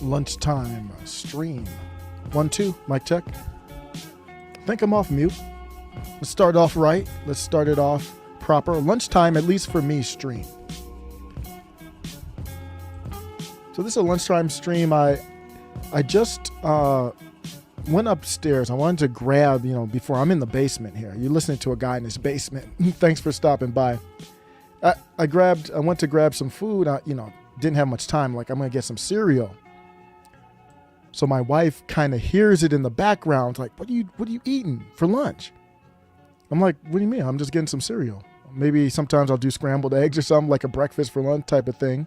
Lunchtime stream. 1, 2, mic check. I think I'm off mute. Let's start off right. Let's start it off proper. Lunchtime, at least for me, stream. So this is a lunchtime stream. I just went upstairs. I wanted to grab, before I'm in the basement here. You're listening to a guy in his basement. Thanks for stopping by. I went to grab some food. Didn't have much time. Like, I'm going to get some cereal. So my wife kind of hears it in the background. Like, what are you eating for lunch? I'm like, what do you mean? I'm just getting some cereal. Maybe sometimes I'll do scrambled eggs or something, like a breakfast for lunch type of thing.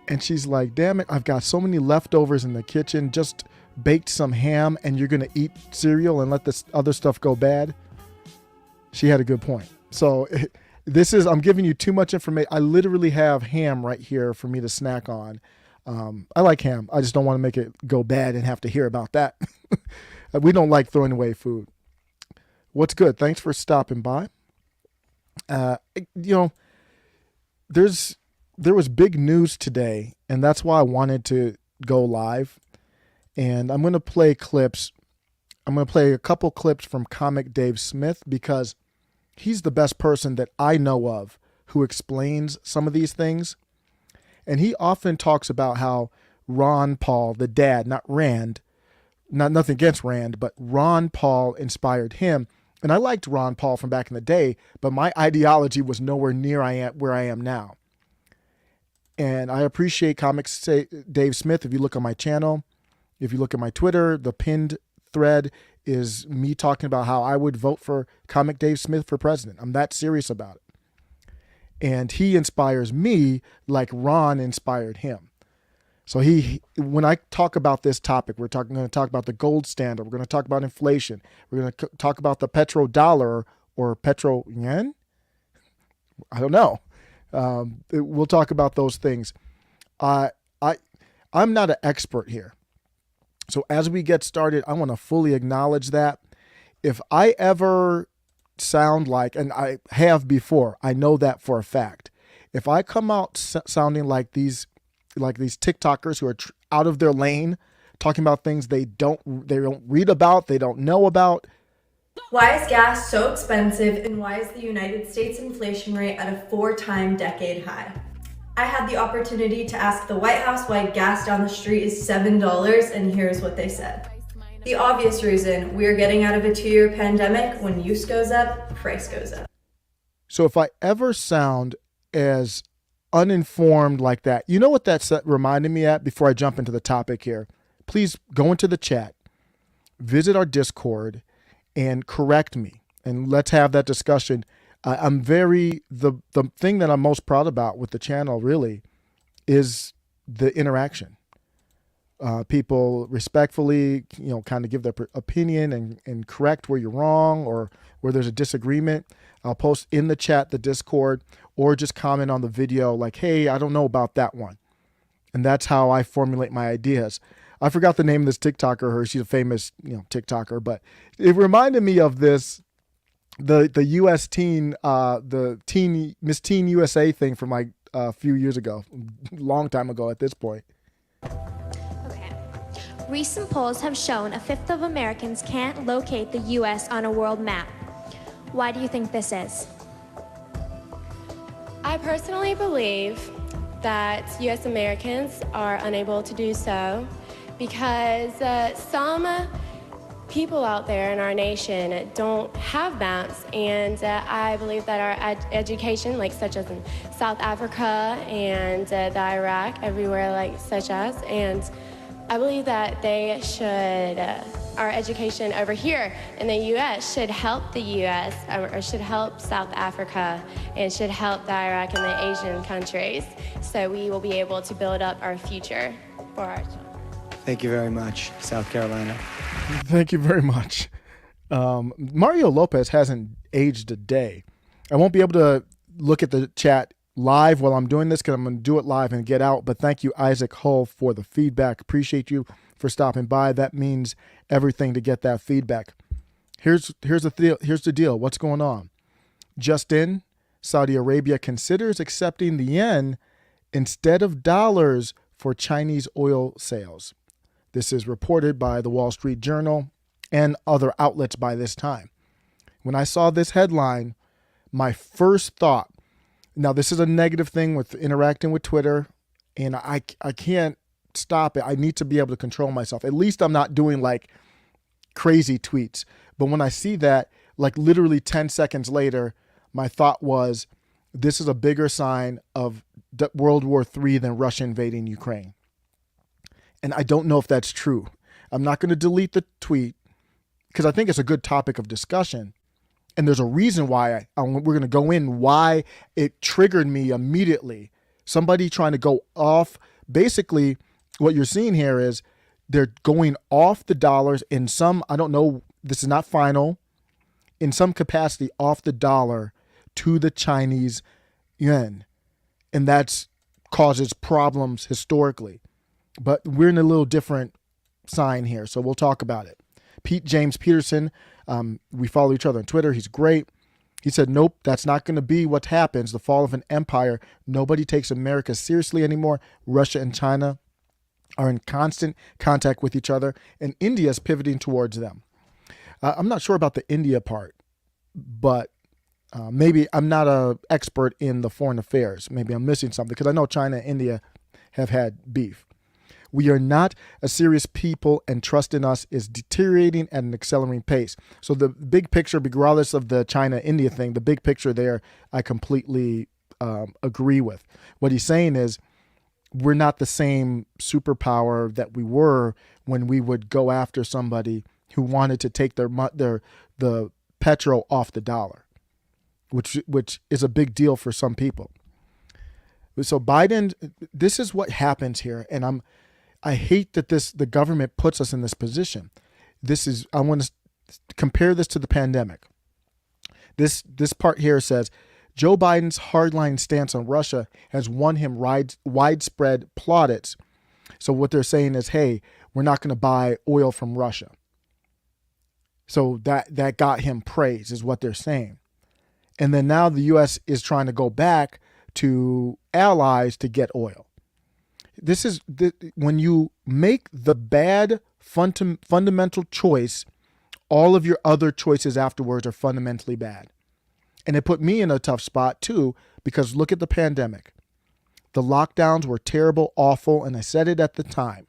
And she's like, damn it, I've got so many leftovers in the kitchen. Just baked some ham and you're going to eat cereal and let this other stuff go bad? She had a good point. So I'm giving you too much information. I literally have ham right here for me to snack on. I like ham. I just don't want to make it go bad and have to hear about that. We don't like throwing away food. What's good? Thanks for stopping by. There was big news today, and that's why I wanted to go live. And I'm going to play clips. I'm going to play a couple clips from Comic Dave Smith because he's the best person that I know of who explains some of these things. And he often talks about how Ron Paul, the dad, not Rand, nothing against Rand, but Ron Paul inspired him. And I liked Ron Paul from back in the day, but my ideology was nowhere near where I am now. And I appreciate Dave Smith. If you look on my channel, if you look at my Twitter, the pinned thread is me talking about how I would vote for Comic Dave Smith for president. I'm that serious about it. And he inspires me like Ron inspired him. So when I talk about this topic, we're going to talk about the gold standard. We're going to talk about inflation. We're going to talk about the petrodollar or petro yen. I don't know. We'll talk about those things. I'm not an expert here. So as we get started, I want to fully acknowledge that. If I ever sound like, and I have before, I know that for a fact. If I come out sounding like these TikTokers who are out of their lane, talking about things they don't read about, they don't know about. Why is gas so expensive, and why is the United States inflation rate at a 4-time decade high? I had the opportunity to ask the White House why gas down the street is $7, and here's what they said. The obvious reason: we are getting out of a 2-year pandemic. When use goes up, price goes up. So if I ever sound as uninformed like that, you know what that reminded me at before I jump into the topic here? Please go into the chat, visit our Discord, and correct me, and let's have that discussion. The thing that I'm most proud about with the channel really is the interaction. People respectfully, kind of give their opinion and correct where you're wrong or where there's a disagreement. I'll post in the chat, the Discord, or just comment on the video like, hey, I don't know about that one. And that's how I formulate my ideas. I forgot the name of this TikToker. She's a famous, TikToker, but it reminded me of this, the U.S. teen, Miss Teen USA thing from like a few years ago, long time ago at this point. Recent polls have shown a fifth of Americans can't locate the U.S. on a world map. Why do you think this is? I personally believe that U.S. Americans are unable to do so because some people out there in our nation don't have maps, and I believe that our education, such as in South Africa and the Iraq, everywhere such as, and I believe that they should, our education over here in the U.S. should help the U.S. Or should help South Africa and should help the Iraq and the Asian countries, so we will be able to build up our future for our children. Thank you very much, South Carolina. Thank you very much. Mario Lopez hasn't aged a day. I won't be able to look at the chat live while I'm doing this because I'm going to do it live and get out. But thank you, Isaac Hull, for the feedback. Appreciate you for stopping by. That means everything to get that feedback. Here's the deal. What's going on? Just in, Saudi Arabia considers accepting the yen instead of dollars for Chinese oil sales. This is reported by the Wall Street Journal and other outlets by this time. When I saw this headline, my first thought, now this is a negative thing with interacting with Twitter, and I can't stop it. I need to be able to control myself. At least I'm not doing like crazy tweets. But when I see that, like literally 10 seconds later, my thought was, this is a bigger sign of World War III than Russia invading Ukraine. And I don't know if that's true. I'm not going to delete the tweet because I think it's a good topic of discussion. And there's a reason why we're going to go in why it triggered me immediately. Somebody trying to go off. Basically, what you're seeing here is they're going off the dollars in some, I don't know, this is not final, in some capacity off the dollar to the Chinese yuan. And that's causes problems historically. But we're in a little different sign here, so we'll talk about it. Pete James Peterson, we follow each other on Twitter. He's great. He said, nope, that's not going to be what happens. The fall of an empire. Nobody takes America seriously anymore. Russia and China are in constant contact with each other, and India is pivoting towards them. I'm not sure about the India part, but maybe I'm not an expert in the foreign affairs. Maybe I'm missing something because I know China and India have had beef. We are not a serious people, and trust in us is deteriorating at an accelerating pace. So the big picture, regardless of the China-India thing, the big picture there, I completely agree with. What he's saying is we're not the same superpower that we were when we would go after somebody who wanted to take the petro off the dollar, which is a big deal for some people. So Biden, this is what happens here, and I hate that the government puts us in this position. I want to compare this to the pandemic. This part here says, Joe Biden's hardline stance on Russia has won him widespread plaudits. So what they're saying is, hey, we're not going to buy oil from Russia. So that got him praise is what they're saying. And then now the U.S. is trying to go back to allies to get oil. This is when you make the bad fundamental choice, all of your other choices afterwards are fundamentally bad. And it put me in a tough spot too, because look at the pandemic. The lockdowns were terrible, awful, and I said it at the time.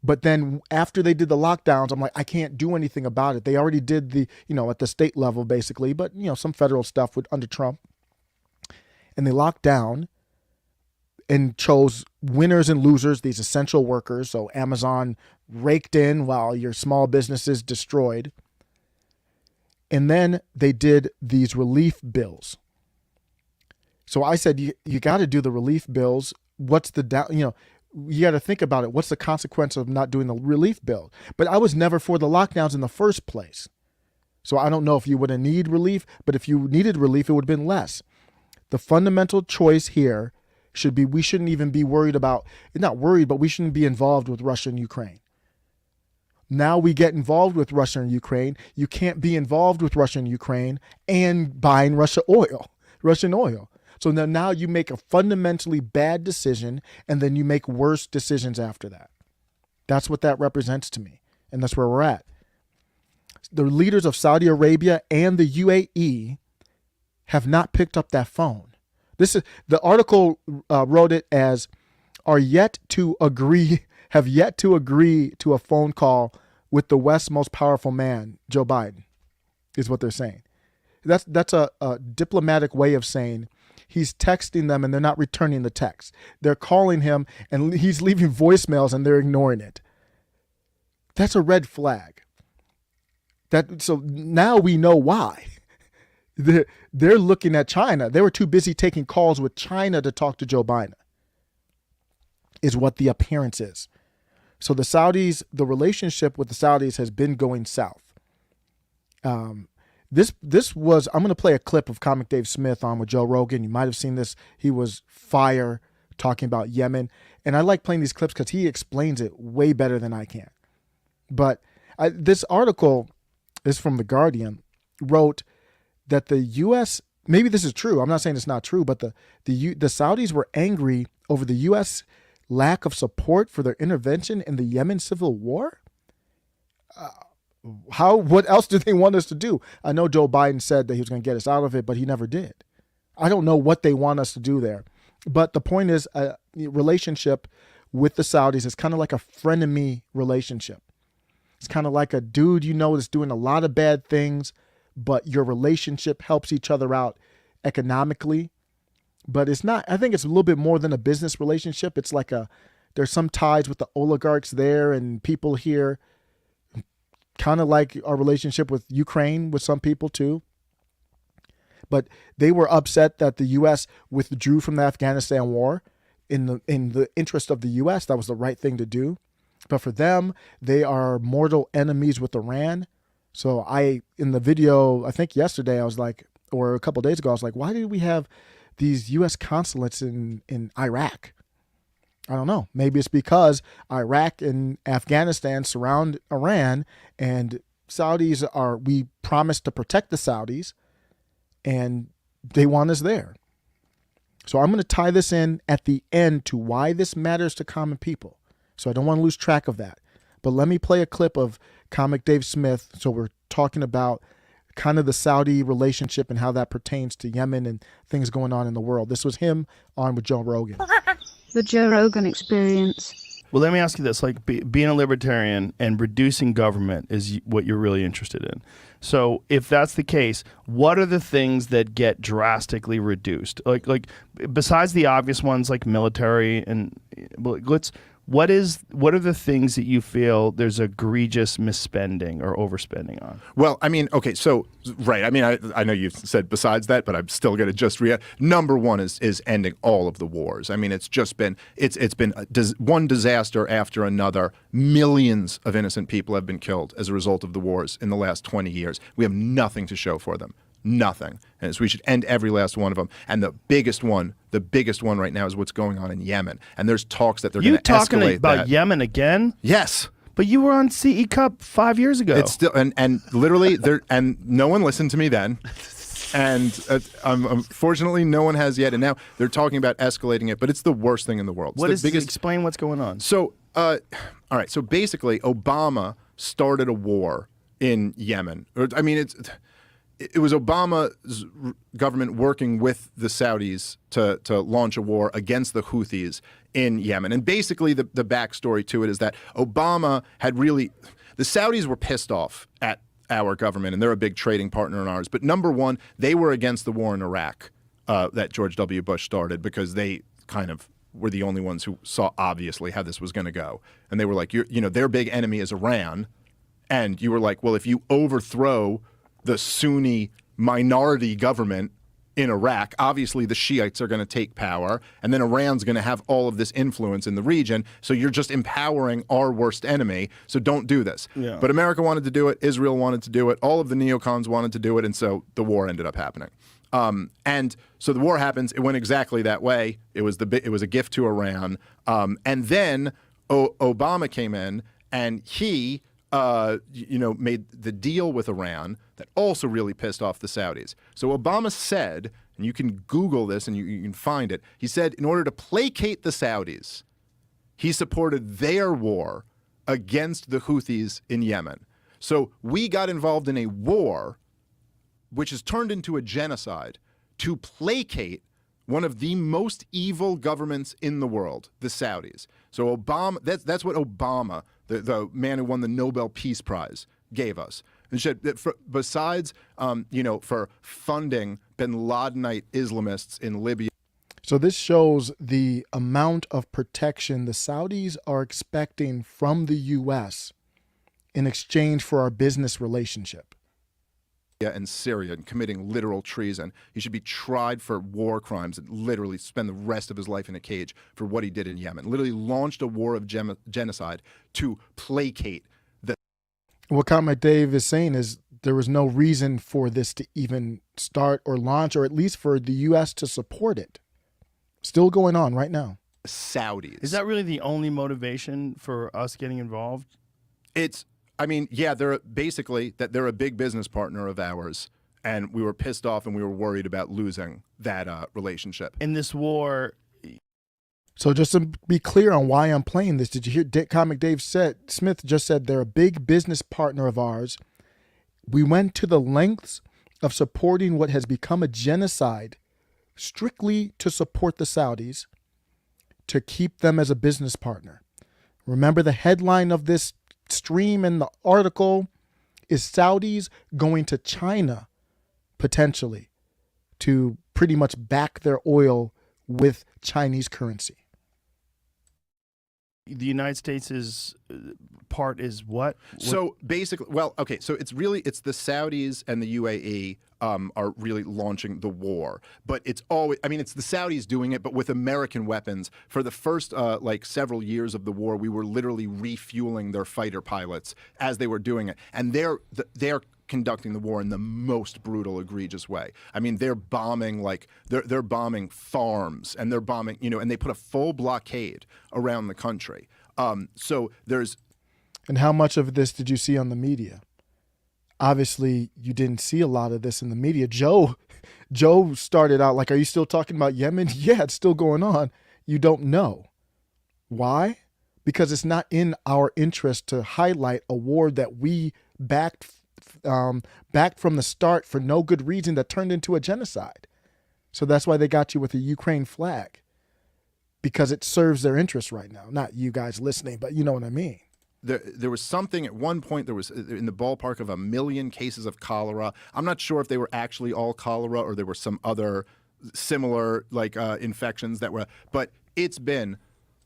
But then after they did the lockdowns, I'm like, I can't do anything about it. They already did at the state level basically, but some federal stuff under Trump. And they locked down and chose winners and losers, these essential workers. So Amazon raked in while your small business is destroyed. And then they did these relief bills. So I said, you got to do the relief bills. What's you got to think about it. What's the consequence of not doing the relief bill? But I was never for the lockdowns in the first place. So I don't know if you would have needed relief, but if you needed relief, it would have been less. The fundamental choice here should be, we shouldn't even be worried about, not worried, but we shouldn't be involved with Russia and Ukraine. Now we get involved with Russia and Ukraine. You can't be involved with Russia and Ukraine and buying Russian oil. So now you make a fundamentally bad decision, and then you make worse decisions after that. That's what that represents to me. And that's where we're at. The leaders of Saudi Arabia and the UAE have not picked up that phone. The article wrote it as have yet to agree to a phone call with the West's most powerful man, Joe Biden, is what they're saying. That's a diplomatic way of saying he's texting them and they're not returning the text. They're calling him and he's leaving voicemails and they're ignoring it. That's a red flag. So now we know why. They're looking at China. They were too busy taking calls with China to talk to Joe Biden, is what the appearance is. So the Saudis, the relationship with the Saudis has been going south. This was, I'm going to play a clip of Comic Dave Smith on with Joe Rogan. You might have seen this. He was fire talking about Yemen. And I like playing these clips because he explains it way better than I can. But this article is from The Guardian, wrote that the U.S., maybe this is true, I'm not saying it's not true, but the Saudis were angry over the U.S. lack of support for their intervention in the Yemen civil war? What else do they want us to do? I know Joe Biden said that he was going to get us out of it, but he never did. I don't know what they want us to do there. But the point is, a relationship with the Saudis is kind of like a frenemy relationship. It's kind of like a dude you know is doing a lot of bad things, but your relationship helps each other out economically. But it's not, I think it's a little bit more than a business relationship. It's like there's some ties with the oligarchs there and people here, kind of like our relationship with Ukraine with some people too. But they were upset that the U.S. withdrew from the Afghanistan war. In the interest of the U.S., that was the right thing to do. But for them, they are mortal enemies with Iran. So in the video, I think yesterday, I was like, or a couple of days ago, I was like, why did we have these U.S. consulates in Iraq? I don't know. Maybe it's because Iraq and Afghanistan surround Iran, and we promised to protect the Saudis, and they want us there. So I'm going to tie this in at the end to why this matters to common people. So I don't want to lose track of that. But let me play a clip of Comic Dave Smith. So we're talking about kind of the Saudi relationship and how that pertains to Yemen and things going on in the world. This was him on with Joe Rogan. The Joe Rogan Experience. Well, let me ask you this. Like being a libertarian and reducing government is what you're really interested in. So if that's the case, what are the things that get drastically reduced? Like besides the obvious ones like military and what are the things that you feel there's egregious misspending or overspending on? Well, I mean, okay, so right. I mean, I know you've said besides that, but I'm still going to just react. Number one is ending all of the wars. I mean, it's been one disaster after another. Millions of innocent people have been killed as a result of the wars in the last 20 years. We have nothing to show for them. Nothing. And so we should end every last one of them. And the biggest one right now is what's going on in Yemen. And there's talks that they're going to escalate that. You talking about Yemen again? Yes. But you were on CE Cup 5 years ago. It's still and literally there, and no one listened to me then. And unfortunately, no one has yet. And now they're talking about escalating it, but it's the worst thing in the world. Explain what's going on. So, all right. So basically, Obama started a war in Yemen. I mean, it was Obama's government working with the Saudis to launch a war against the Houthis in Yemen. And basically the backstory to it is that Obama had the Saudis were pissed off at our government, and they're a big trading partner in ours. But number one, they were against the war in Iraq that George W. Bush started because they kind of were the only ones who saw obviously how this was going to go. And they were like, their big enemy is Iran. And you were like, well, if you overthrow the Sunni minority government in Iraq, obviously the Shiites are going to take power, and then Iran's going to have all of this influence in the region, so you're just empowering our worst enemy, so don't do this. Yeah. But America wanted to do it, Israel wanted to do it, all of the neocons wanted to do it, and so the war ended up happening. And so the war happens, it went exactly that way. It was a gift to Iran. And then Obama came in, and he made the deal with Iran that also really pissed off the Saudis. So Obama said, and you can Google this and you can find it, he said in order to placate the Saudis, he supported their war against the Houthis in Yemen. So we got involved in a war which has turned into a genocide to placate one of the most evil governments in the world, the Saudis. So Obama, that's what Obama, the man who won the Nobel Peace Prize, gave us. Besides, for funding bin Ladenite Islamists in Libya. So this shows the amount of protection the Saudis are expecting from the U.S. in exchange for our business relationship. And Syria and committing literal treason. He should be tried for war crimes and literally spend the rest of his life in a cage for what he did in Yemen. Literally launched a war of genocide to placate the... What Comic Dave is saying is there was no reason for this to even start or launch, or at least for the U.S. to support it. Still going on right now. Saudis. Is that really the only motivation for us getting involved? They're basically that they're a big business partner of ours, and we were pissed off and we were worried about losing that relationship. In this war... So just to be clear on why I'm playing this, did you hear Comic Dave Smith just said they're a big business partner of ours. We went to the lengths of supporting what has become a genocide strictly to support the Saudis, to keep them as a business partner. Remember, the headline of this stream in the article is Saudis going to China potentially to pretty much back their oil with Chinese currency. The United States' part is what? So basically, well, okay, so it's the Saudis and the UAE are really launching the war, but it's always, I mean, it's the Saudis doing it, but with American weapons. For the first like several years of the war, we were literally refueling their fighter pilots as they were doing it, and they're conducting the war in the most brutal, egregious way. I mean, they're bombing they're bombing farms, and they're bombing, and they put a full blockade around the country. So there's. And how much of this did you see on the media? Obviously, you didn't see a lot of this in the media. Joe started out like, "Are you still talking about Yemen?" Yeah, it's still going on. You don't know. Why? Because it's not in our interest to highlight a war that we backed from the start for no good reason, that turned into a genocide. So that's why they got you with a Ukraine flag, because it serves their interests right now. Not you guys listening, but you know what I mean. There was something at one point, there was in the ballpark of 1 million cases of cholera. I'm not sure if they were actually all cholera or there were some other similar infections that were, but it's been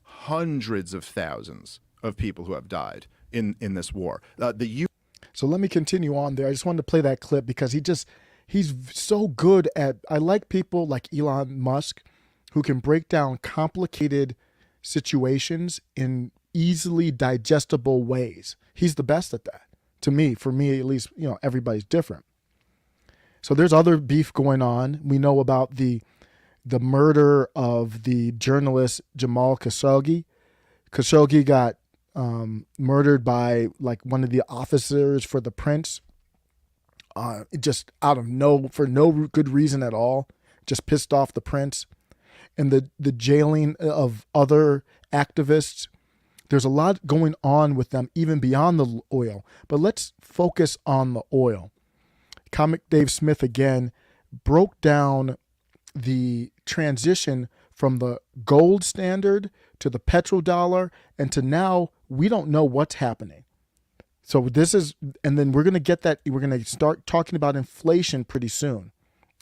hundreds of thousands of people who have died in this war. So let me continue on there. I just wanted to play that clip because he's so good at, I like people like Elon Musk who can break down complicated situations in easily digestible ways. He's the best at that. To me, for me at least, everybody's different. So there's other beef going on. We know about the murder of the journalist Jamal Khashoggi. Khashoggi got murdered by one of the officers for the prince, just for no good reason at all, just pissed off the prince. And the jailing of other activists. There's a lot going on with them, even beyond the oil. But let's focus on the oil. Comic Dave Smith again broke down the transition from the gold standard to the petrodollar, and to now we don't know what's happening. So this is, and then we're going to start talking about inflation pretty soon,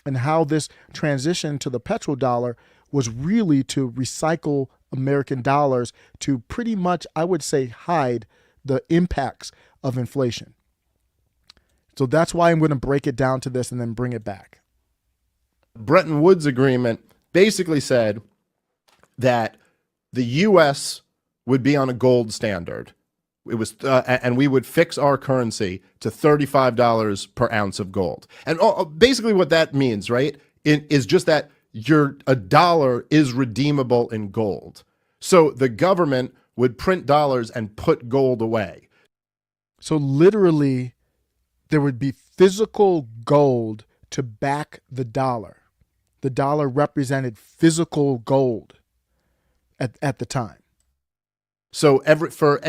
and how this transition to the petrodollar was really to recycle American dollars to pretty much, I would say, hide the impacts of inflation. So that's why I'm going to break it down to this and then bring it back. Bretton Woods agreement basically said that the U.S. would be on a gold standard. It was, and we would fix our currency to $35 per ounce of gold. And basically what that means, right, is just that a dollar is redeemable in gold. So the government would print dollars and put gold away. So literally, there would be physical gold to back the dollar. The dollar represented physical gold at the time. So for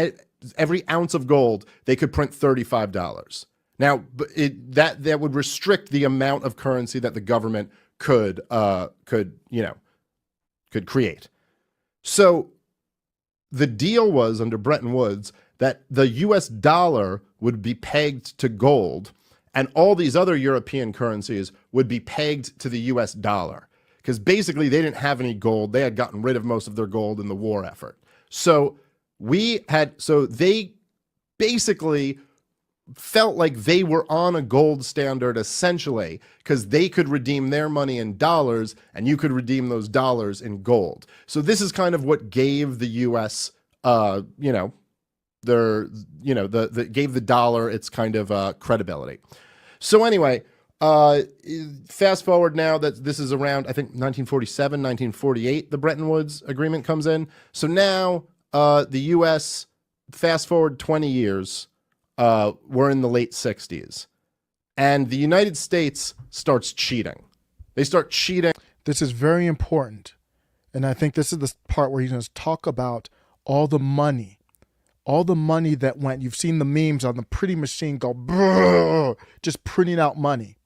every ounce of gold, they could print $35. Now, that would restrict the amount of currency that the government could create. So the deal was under Bretton Woods that the US dollar would be pegged to gold, and all these other European currencies would be pegged to the US dollar, because basically they didn't have any gold. They had gotten rid of most of their gold in the war effort. So they basically felt like they were on a gold standard essentially, because they could redeem their money in dollars and you could redeem those dollars in gold. So this is kind of what gave the US gave the dollar its kind of credibility. So anyway, fast forward now that this is around, I think 1947, 1948, the Bretton Woods agreement comes in. So now the US, fast forward 20 years, we're in the late 60s. And the United States starts cheating. They start cheating. This is very important. And I think this is the part where he's going to talk about all the money that went. You've seen the memes on the pretty machine go, brrr, just printing out money.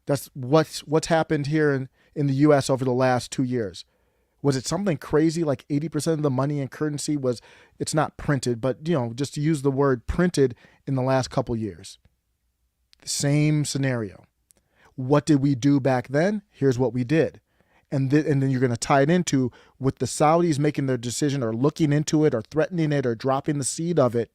That's what's happened here in the U.S. over the last 2 years. Was it something crazy like 80% of the money and currency it's not printed, but just to use the word printed in the last couple years. The same scenario. What did we do back then? Here's what we did. And then you're going to tie it into with the Saudis making their decision or looking into it or threatening it or dropping the seed of it.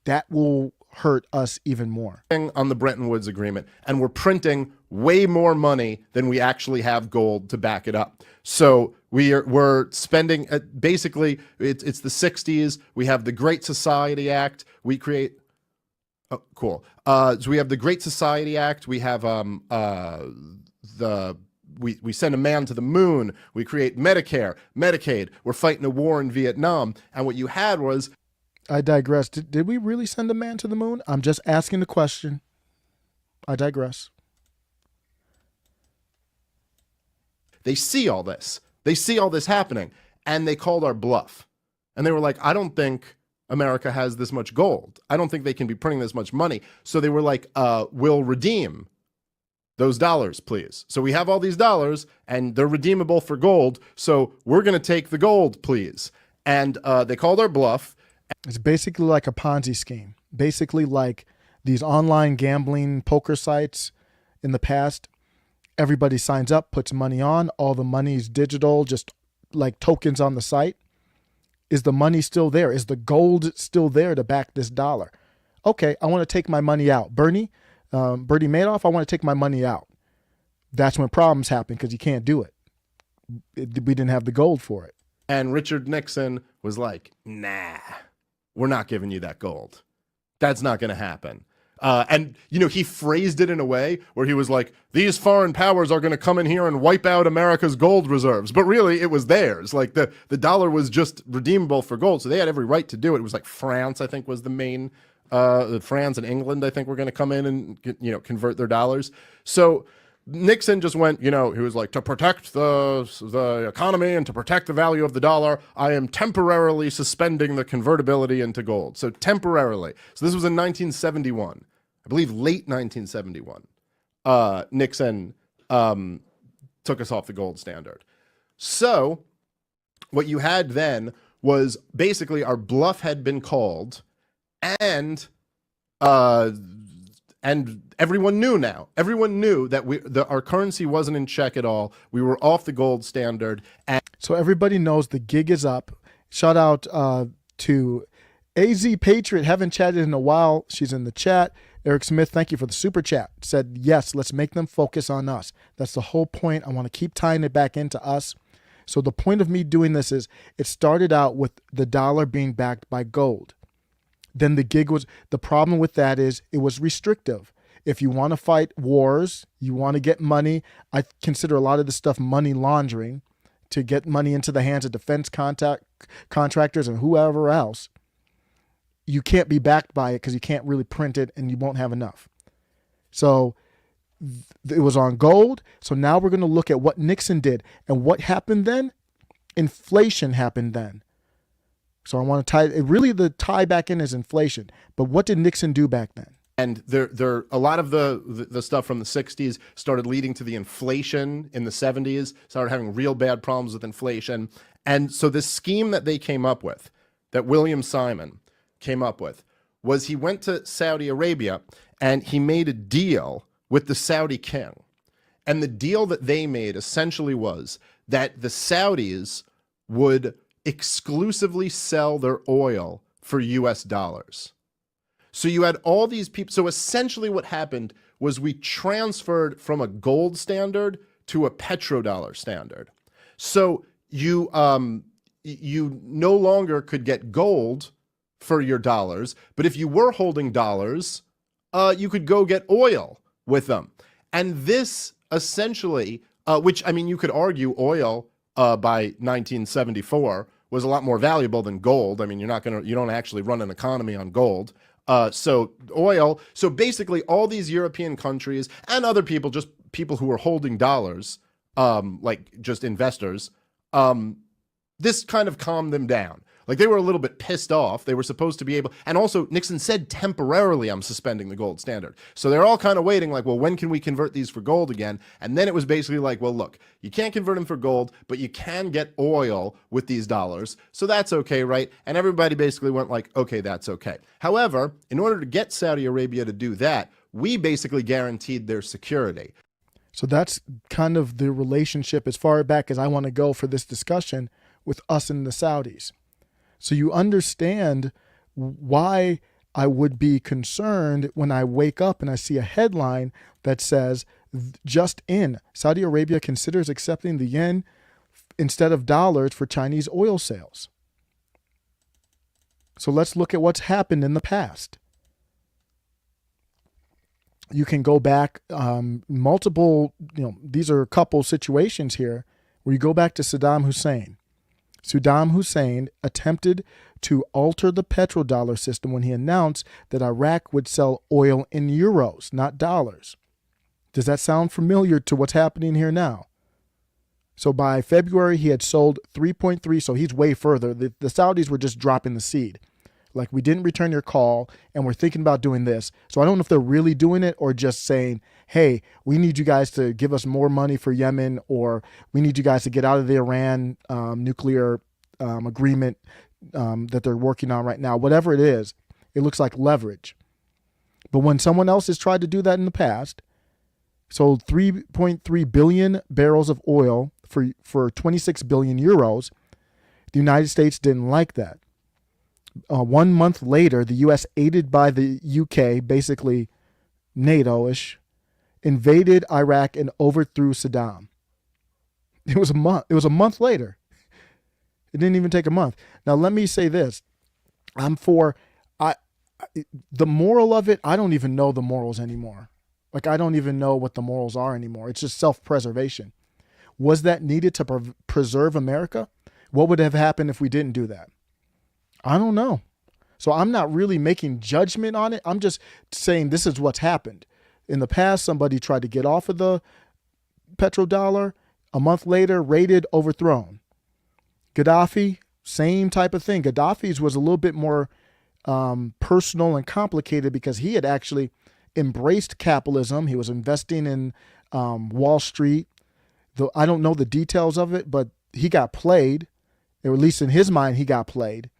That will hurt us even more. On the Bretton Woods Agreement, and we're printing way more money than we actually have gold to back it up. So we're spending basically it's the 60s. We have the Great Society Act. We create. Oh, cool. So we have the Great Society Act. We have we send a man to the moon. We create Medicare, Medicaid. We're fighting a war in Vietnam. And what you had was. I digress. Did we really send a man to the moon? I'm just asking the question. I digress. They see all this. They see all this happening, and they called our bluff. And they were like, I don't think America has this much gold. I don't think they can be printing this much money. So they were like, we'll redeem those dollars, please. So we have all these dollars, and they're redeemable for gold. So we're going to take the gold, please. And they called our bluff. It's basically like a Ponzi scheme. Basically like these online gambling poker sites in the past. Everybody signs up, puts money on. All the money is digital, just like tokens on the site. Is the money still there? Is the gold still there to back this dollar? Okay, I want to take my money out. Bernie Madoff, I want to take my money out. That's when problems happen because you can't do it. We didn't have the gold for it. And Richard Nixon was like, nah, we're not giving you that gold. That's not going to happen. And he phrased it in a way where he was like, these foreign powers are going to come in here and wipe out America's gold reserves. But really, it was theirs. Like the dollar was just redeemable for gold. So they had every right to do it. It was like France, I think, was the main. France and England, I think, were going to come in and convert their dollars. So Nixon just went, he was like, to protect the economy and to protect the value of the dollar, I am temporarily suspending the convertibility into gold. So temporarily. So this was in 1971. I believe late 1971. Nixon took us off the gold standard. So what you had then was basically our bluff had been called, and everyone knew now. Everyone knew that our currency wasn't in check at all. We were off the gold standard. So everybody knows the gig is up. Shout out to AZ Patriot. Haven't chatted in a while. She's in the chat. Eric Smith, thank you for the super chat. Said, yes, let's make them focus on us. That's the whole point. I want to keep tying it back into us. So the point of me doing this is it started out with the dollar being backed by gold. Then the problem with that is it was restrictive. If you want to fight wars, you want to get money. I consider a lot of this stuff money laundering to get money into the hands of defense contractors and whoever else. You can't be backed by it because you can't really print it and you won't have enough. So it was on gold. So now we're going to look at what Nixon did. And what happened then? Inflation happened then. So I want to the tie back in is inflation. But what did Nixon do back then? And there a lot of the stuff from the 60s started leading to the inflation in the 70s, started having real bad problems with inflation. And so this scheme that they came up with, that William Simon came up with, was he went to Saudi Arabia and he made a deal with the Saudi king. And the deal that they made essentially was that the Saudis would exclusively sell their oil for US dollars. So you had all these people. So essentially what happened was we transferred from a gold standard to a petrodollar standard. So you no longer could get gold for your dollars, but if you were holding dollars, you could go get oil with them. And this essentially, which, I mean, you could argue oil by 1974 was a lot more valuable than gold. I mean, you don't actually run an economy on gold. So oil, so basically all these European countries and other people, just people who were holding dollars, like just investors, this kind of calmed them down. Like, they were a little bit pissed off. They were supposed to be able, and also Nixon said temporarily, I'm suspending the gold standard. So they're all kind of waiting like, well, when can we convert these for gold again? And then it was basically like, well, look, you can't convert them for gold, but you can get oil with these dollars. So that's okay, right? And everybody basically went like, okay, that's okay. However, in order to get Saudi Arabia to do that, we basically guaranteed their security. So that's kind of the relationship as far back as I want to go for this discussion with us and the Saudis. So you understand why I would be concerned when I wake up and I see a headline that says, just in, Saudi Arabia considers accepting the yen instead of dollars for Chinese oil sales. So let's look at what's happened in the past. You can go back multiple, these are a couple situations here where you go back to Saddam Hussein. Saddam Hussein attempted to alter the petrodollar system when he announced that Iraq would sell oil in euros, not dollars. Does that sound familiar to what's happening here now? So by February, he had sold 3.3, so he's way further. The Saudis were just dropping the seed. Like, we didn't return your call, and we're thinking about doing this. So I don't know if they're really doing it or just saying, hey, we need you guys to give us more money for Yemen, or we need you guys to get out of the Iran nuclear agreement that they're working on right now. Whatever it is, it looks like leverage. But when someone else has tried to do that in the past, sold 3.3 billion barrels of oil for 26 billion euros, the United States didn't like that. 1 month later, the U.S., aided by the UK, basically NATO-ish, invaded Iraq and overthrew Saddam. It was a month later. It didn't even take a month. Now, let me say this. The moral of it, I don't even know the morals anymore. Like, I don't even know what the morals are anymore. It's just self-preservation. Was that needed to preserve America? What would have happened if we didn't do that? I don't know. So I'm not really making judgment on it. I'm just saying this is what's happened. In the past, somebody tried to get off of the petrodollar. A month later, raided, overthrown. Gaddafi, same type of thing. Gaddafi's was a little bit more personal and complicated because he had actually embraced capitalism. He was investing in Wall Street. I don't know the details of it, but he got played. Or at least in his mind, he got played.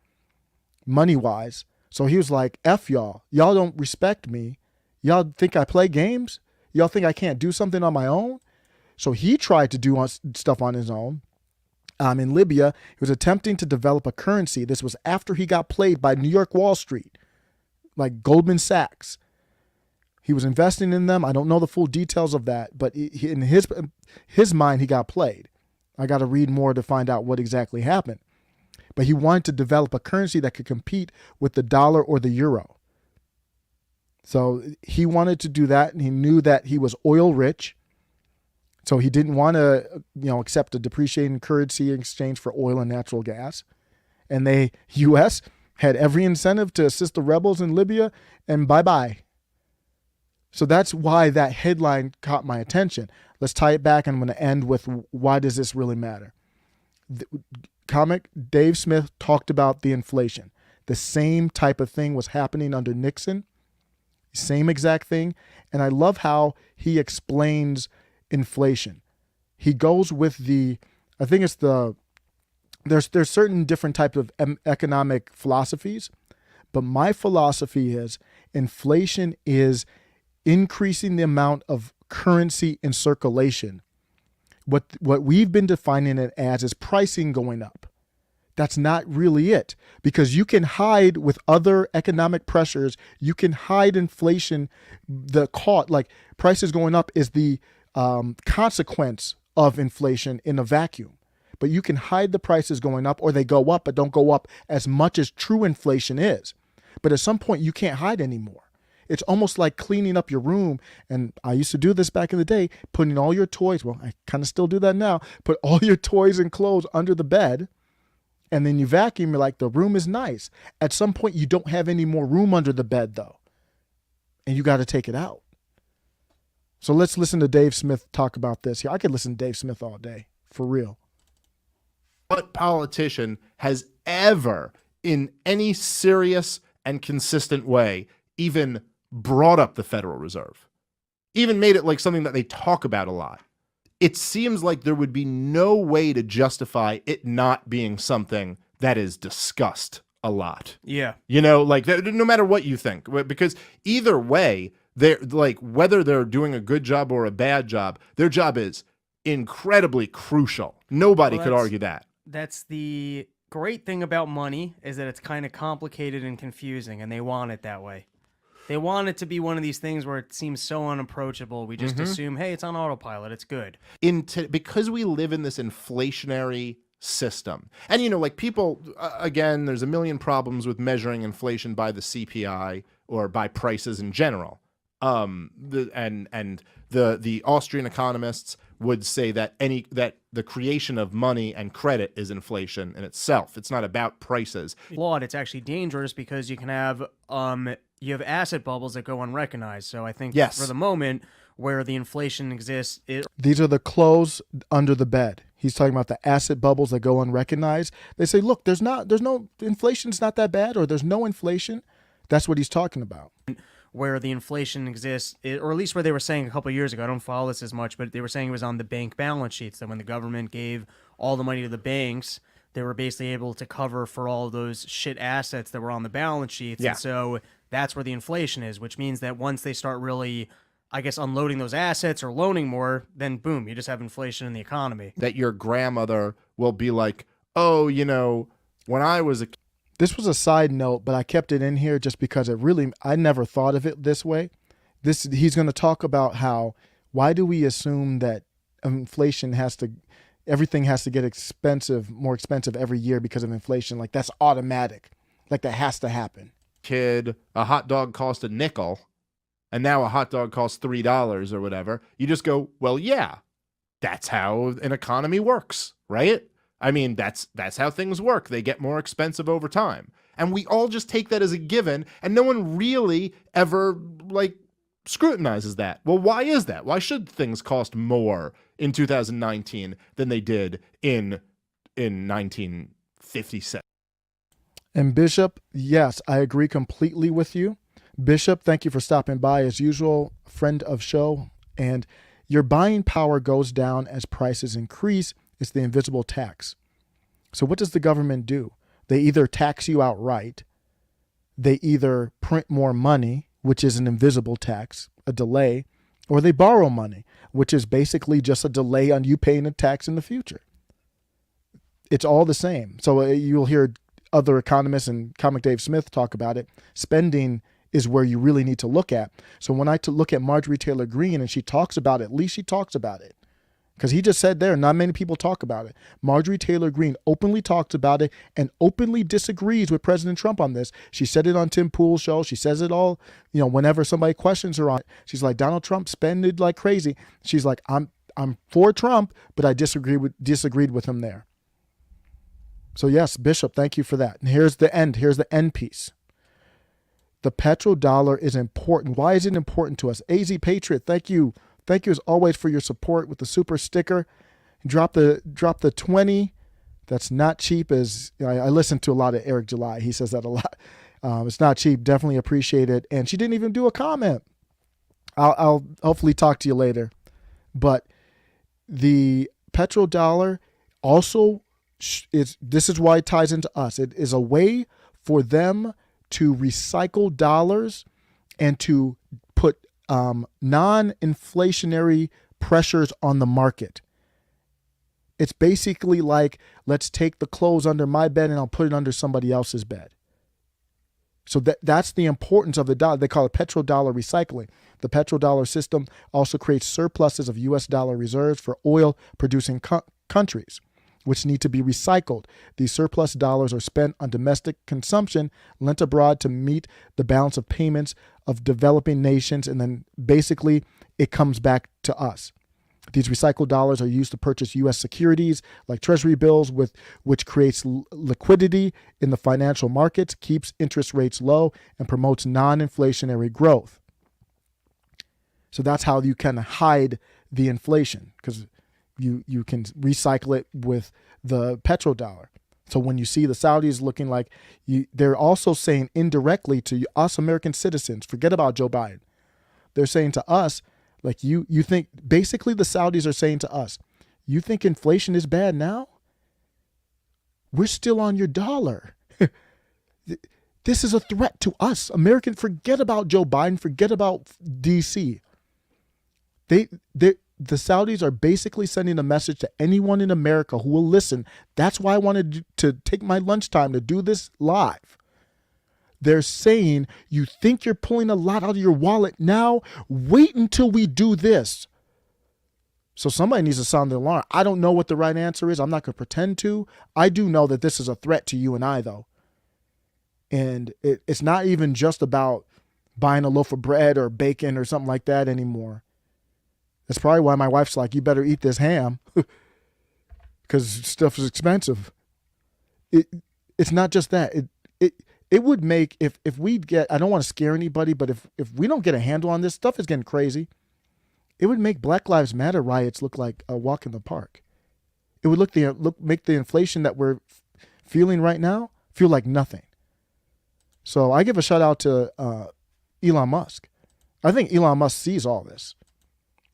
Money-wise. So he was like, F y'all. Y'all don't respect me. Y'all think I play games? Y'all think I can't do something on my own? So he tried to do stuff on his own. In Libya, he was attempting to develop a currency. This was after he got played by New York Wall Street, like Goldman Sachs. He was investing in them. I don't know the full details of that, but in his mind, he got played. I got to read more to find out what exactly happened. But he wanted to develop a currency that could compete with the dollar or the euro. So he wanted to do that, and he knew that he was oil rich. So he didn't want to, accept a depreciating currency in exchange for oil and natural gas. And the U.S. had every incentive to assist the rebels in Libya, and bye-bye. So that's why that headline caught my attention. Let's tie it back, and I'm going to end with why does this really matter? Comic Dave Smith talked about the inflation. The same type of thing was happening under Nixon. Same exact thing. And I love how he explains inflation. He goes with there's certain different types of economic philosophies, but my philosophy is inflation is increasing the amount of currency in circulation. What we've been defining it as is pricing going up. That's not really it, because you can hide with other economic pressures. You can hide inflation. The cost, like prices going up, is the consequence of inflation in a vacuum. But you can hide the prices going up, or they go up but don't go up as much as true inflation is. But at some point, you can't hide anymore. It's almost like cleaning up your room. And I used to do this back in the day, putting all your toys, well, I kind of still do that now, put all your toys and clothes under the bed, and then you vacuum, you're like, the room is nice. At some point, you don't have any more room under the bed, though. And you got to take it out. So let's listen to Dave Smith talk about this here. I could listen to Dave Smith all day, for real. what politician has ever, in any serious and consistent way, even brought up the Federal Reserve, even made it like something that they talk about a lot. It seems like there would be no way to justify it not being something that is discussed a lot. Yeah. You know, like no matter what you think, because either way, they're like, whether they're doing a good job or a bad job, their job is incredibly crucial. Nobody could argue that. That's the great thing about money, is that it's kind of complicated and confusing, and they want it that way. They want it to be one of these things where it seems so unapproachable. We just assume, hey, it's on autopilot. It's good. Because we live in this inflationary system. And, you know, like people, again, there's a million problems with measuring inflation by the CPI or by prices in general. The Austrian economists would say that the creation of money and credit is inflation in itself. It's not about prices. It's actually dangerous because you can have asset bubbles that go unrecognized. So I think for the moment where the inflation exists, these are the clothes under the bed. He's talking about the asset bubbles that go unrecognized. They say, look, there's no inflation's not that bad, or there's no inflation. That's what he's talking about. Where the inflation exists, or at least where they were saying a couple of years ago, I don't follow this as much, but they were saying it was on the bank balance sheets, that when the government gave all the money to the banks, they were basically able to cover for all those shit assets that were on the balance sheets. Yeah. And so that's where the inflation is, which means that once they start really, I guess, unloading those assets or loaning more, then boom, you just have inflation in the economy. That your grandmother will be like, oh, you know, when I was a kid. This was a side note, but I kept it in here just because I never thought of it this way. He's going to talk about why do we assume that inflation everything has to get more expensive every year because of inflation? Like that's automatic. Like that has to happen. Kid, a hot dog cost a nickel, and now a hot dog costs $3 or whatever. You just go, well, yeah, that's how an economy works, right? I mean, that's how things work. They get more expensive over time. And we all just take that as a given, and no one really ever, like, scrutinizes that. Well, why is that? Why should things cost more in 2019 than they did in 1957? And Bishop, yes, I agree completely with you. Bishop, thank you for stopping by. As usual, friend of show. And your buying power goes down as prices increase. It's the invisible tax. So what does the government do? They either tax you outright, they either print more money, which is an invisible tax, a delay, or they borrow money, which is basically just a delay on you paying a tax in the future. It's all the same. So you'll hear other economists and Comic Dave Smith talk about it. Spending is where you really need to look at. So when I look at Marjorie Taylor Greene and she talks about it, at least she talks about it. Because he just said there, not many people talk about it. Marjorie Taylor Greene openly talks about it and openly disagrees with President Trump on this. She said it on Tim Pool's show. She says it all, whenever somebody questions her on it. She's like, Donald Trump spended like crazy. She's like, I'm for Trump, but I disagreed with him there. So yes, Bishop, thank you for that. And here's the end. Here's the end piece. The petrodollar is important. Why is it important to us? AZ Patriot, thank you. Thank you as always for your support with the super sticker. Drop the 20. That's not cheap. I listen to a lot of Eric July. He says that a lot. It's not cheap. Definitely appreciate it. And she didn't even do a comment. I'll hopefully talk to you later. But the petrodollar also this is why it ties into us. It is a way for them to recycle dollars and to put non-inflationary pressures on the market. It's basically like, let's take the clothes under my bed and I'll put it under somebody else's bed. So that's the importance of the dollar. They call it petrodollar recycling. The petrodollar system also creates surpluses of U.S. dollar reserves for oil-producing countries, which need to be recycled. These surplus dollars are spent on domestic consumption, lent abroad to meet the balance of payments of developing nations, and then basically it comes back to us. These recycled dollars are used to purchase U.S. securities like Treasury bills, which creates liquidity in the financial markets, keeps interest rates low, and promotes non-inflationary growth. So that's how you can hide the inflation, because You can recycle it with the petrodollar. So when you see the Saudis looking like they're also saying indirectly to us American citizens, forget about Joe Biden. They're saying to us, like you think, basically the Saudis are saying to us, you think inflation is bad now? We're still on your dollar. This is a threat to us. American, forget about Joe Biden, forget about DC. The Saudis are basically sending a message to anyone in America who will listen. That's why I wanted to take my lunchtime to do this live. They're saying, you think you're pulling a lot out of your wallet now? Wait until we do this. So somebody needs to sound the alarm. I don't know what the right answer is. I'm not going to pretend to. I do know that this is a threat to you and I, though. And it's not even just about buying a loaf of bread or bacon or something like that anymore. That's probably why my wife's like, you better eat this ham because stuff is expensive. It's not just that. It would make, if we get, I don't want to scare anybody, but if we don't get a handle on this, stuff is getting crazy. It would make Black Lives Matter riots look like a walk in the park. It would make the inflation that we're feeling right now feel like nothing. So I give a shout out to Elon Musk. I think Elon Musk sees all this.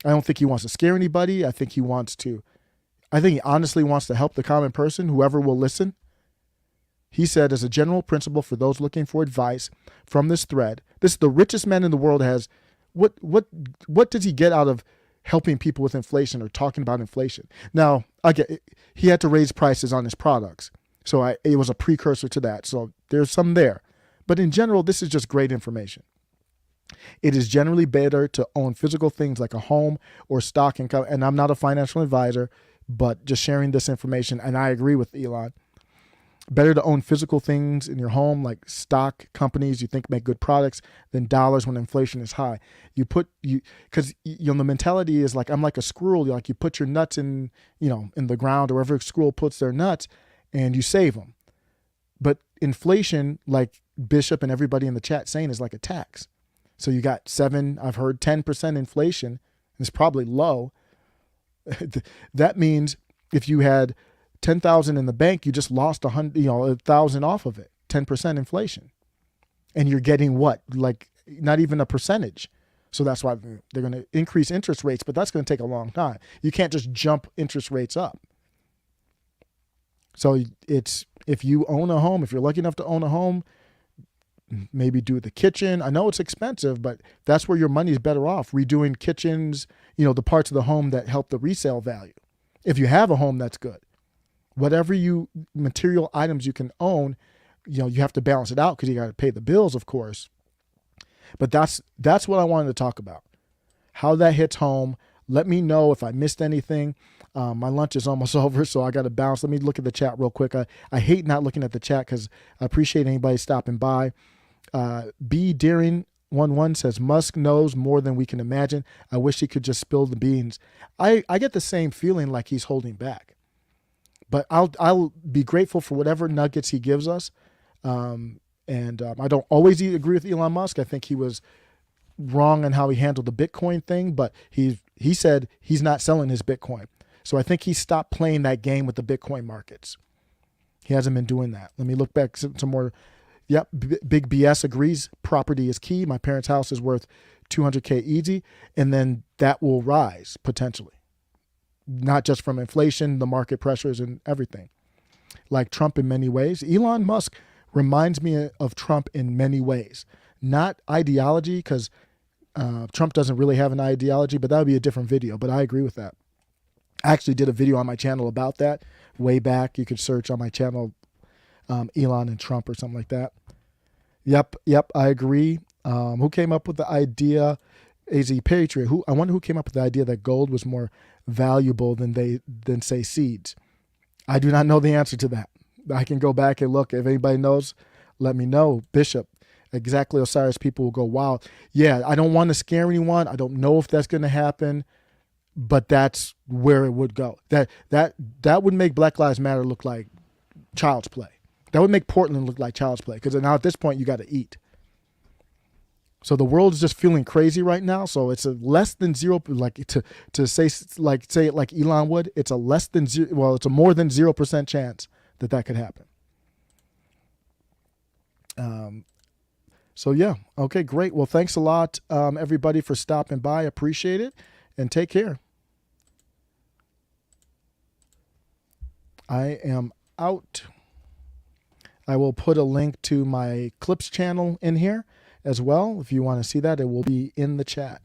I don't think he wants to scare anybody. I think he honestly wants to help the common person, whoever will listen. He said, as a general principle for those looking for advice from this thread, this is the richest man in the world has, what does he get out of helping people with inflation or talking about inflation? Now, I get it. He had to raise prices on his products. So it was a precursor to that. So there's some there. But in general, this is just great information. It is generally better to own physical things like a home or stock income. And I'm not a financial advisor, but just sharing this information. And I agree with Elon. Better to own physical things in your home, like stock companies you think make good products, than dollars when inflation is high. Because the mentality is like, I'm like a squirrel. Like you put your nuts in the ground, or wherever a squirrel puts their nuts, and you save them. But inflation, like Bishop and everybody in the chat saying, is like a tax. So you got 10% inflation. It's probably low. That means if you had 10,000 in the bank, you just lost 1,000 off of it. 10% inflation, and you're getting what? Like not even a percentage. So that's why they're going to increase interest rates, but that's going to take a long time. You can't just jump interest rates up. So if you own a home, if you're lucky enough to own a home, maybe do the kitchen. I know it's expensive, but that's where your money is better off. Redoing kitchens, the parts of the home that help the resale value. If you have a home, that's good. Whatever material items you can own, you have to balance it out because you got to pay the bills, of course. But that's what I wanted to talk about. How that hits home. Let me know if I missed anything. My lunch is almost over, so I got to bounce. Let me look at the chat real quick. I hate not looking at the chat because I appreciate anybody stopping by. B. Deering 11 says, Musk knows more than we can imagine. I wish he could just spill the beans. I get the same feeling like he's holding back. But I'll be grateful for whatever nuggets he gives us. I don't always agree with Elon Musk. I think he was wrong on how he handled the Bitcoin thing, but he said he's not selling his Bitcoin. So I think he stopped playing that game with the Bitcoin markets. He hasn't been doing that. Let me look back some more. Yep, Big BS agrees. Property is key. My parents' house is worth $200K easy, and then that will rise potentially. Not just from inflation, the market pressures and everything. Like Trump in many ways. Elon Musk reminds me of Trump in many ways. Not ideology, because Trump doesn't really have an ideology, but that would be a different video. But I agree with that. I actually did a video on my channel about that way back. You could search on my channel Elon and Trump or something like that. Yep, I agree. Who came up with the idea? AZ Patriot. I wonder who came up with the idea that gold was more valuable than say seeds. I do not know the answer to that. I can go back and look. If anybody knows, let me know. Bishop. Exactly, Osiris. People will go wild. Yeah, I don't want to scare anyone. I don't know if that's going to happen, but that's where it would go. That would make Black Lives Matter look like child's play. That would make Portland look like child's play, because now at this point you got to eat. So the world is just feeling crazy right now. So it's a less than zero, like to say it like Elon would. It's a less than zero. Well, it's a more than 0% chance that could happen. So yeah, okay, great. Well, thanks a lot, everybody, for stopping by. Appreciate it, and take care. I am out. I will put a link to my Clips channel in here as well. If you want to see that, it will be in the chat.